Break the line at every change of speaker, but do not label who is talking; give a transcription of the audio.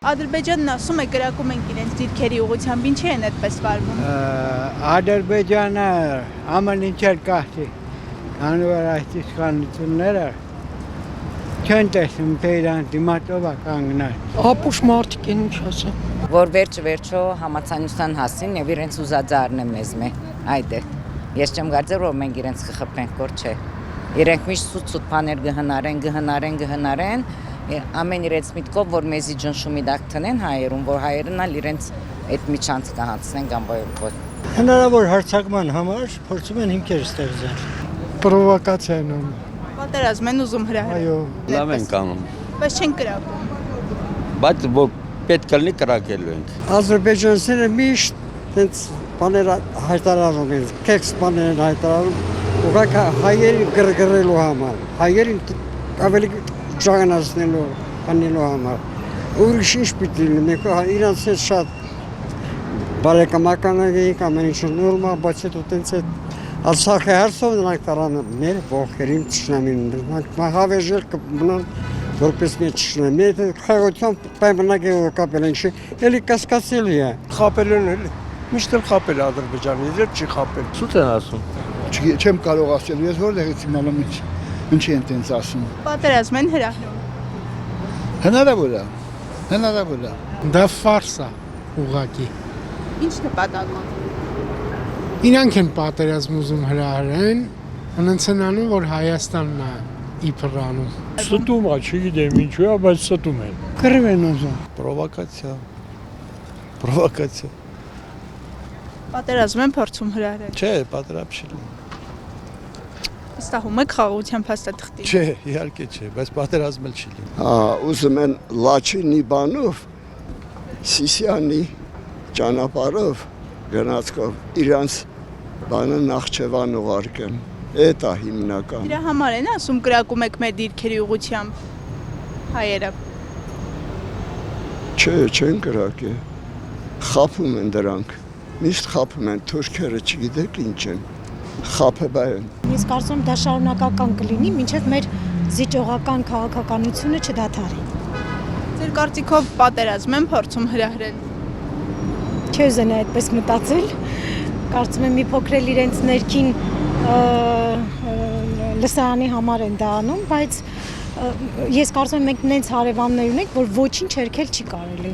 Ադրբեջանն ասում է կրակում ենք իրենց դիրքերի ուղղությամբ, ինչի են այդպես վարվում։
Ադրբեջանը ամեն ինչ էլ կահտի, քանի որ այս իշխանությունները չեն տեսնում, թե իրան դիմացով է կանգնել։
Ապուշ մարդիկ են ինչ ասեմ։
Որ վերջը համացանության հասին եւ իրենց ուզածը առնեմ մեզ մե։ Այդե։ Ես չեմ կարծեր որ մենք իրենց կխփենք, որ չէ։ Իրենք միշտ սուտ բաներ գհնարեն, ամեն իրենց միտքով որ մեզի ջնշումի դակ տնեն հայերուն, որ հայերն ալ իրենց այդ միջանց կհանցնեն կամ որ։
Հնարավոր հարցակման համար փորձում են հիմքեր ստեղծել։
Պրովոկացիա են անում։
Պատերազմ են ուզում հրահրել։
Այո։
Լավ են կանում,
Բայց չեն կրակում։
բայց որ պետք է լինի կրակելու ենք։
Ադրբեջանցիները միշտ տենց բաներ հայտարարում են, կեքս բաներ հայտարարում, ուղղակի հայերի գրգռելու համար, հայերին ավելի ճանաչնելու անելու համար։ Ուրիշ ինչ պիտի լինի, իրանց հետ շատ բարեկամական եղեք, ամեն ինչ նորմալ, բայց հետո տենց է ասախի հարցով նրանք տարան մեր ողքերին ճշնամին, հավերժել կմնան որպես մի ճշնամի, մեր խաղությամբ պայմանակ է կապել ինչի, էլի կասկածելի է։
Խապել են էլի։ Միշտ էլ խապել Ադրբեջանը, իրեր չի խապել։
Սուտ են ասում։
Չեմ կարող ասել, ես որտեղից իմանում ինչի են տենց ասում։
Պատերազմ են հրահրում։
Հնարավոր է։
Դա ֆարս է ուղղակի։
Ինչ նպատակով։
Իրանք են պատերազմ ուզում հրահրեն, անոնց են անում, որ Հայաստանն է իբր անում։
Ստում է, չգիտեմ ինչու է, բայց ստում են։
Կռիվ են ուզում։
Պրովոկացիա։
Պատերազմ են փորձում հրահրել։
Չէ, պատերազմ չի լինի։
Վստահում եք խաղաղության փաստաթղթին։
Չէ, իհարկե չէ, բայց պատերազմ էլ չի լինի։
Ուզում են Լաչինի բանով, Սիսիանի ճանապարհով գնացքով իրանց բանը Նախճեվան ուղարկեն։ Էդ է հիմնական։
Դրա համար են ասում կրակում եք մեր դիրքերի ուղղությամբ հայերը։
Չէ, չեն կրակե։ Խափում են դրանք։ Միշտ խափում են, թուրքերը չգիտեք ինչ են։ Խափեբա են։
Ես կարծում եմ դա շարունակական կլինի, մինչև մեր զիջողական քաղաքականությունը չդադարի։
Ձեր կարծիքով պատերազմ են փորձում հրահրել։
Չուզենա այդպես մտածել։ Կարծում եմ մի փոքր էլ իրենց ներքին լսարանի համար են դա անում, բայց ես կարծում եմ մենք նենց հարևաններ ունենք, որ ոչինչ հերքել չի կարելի։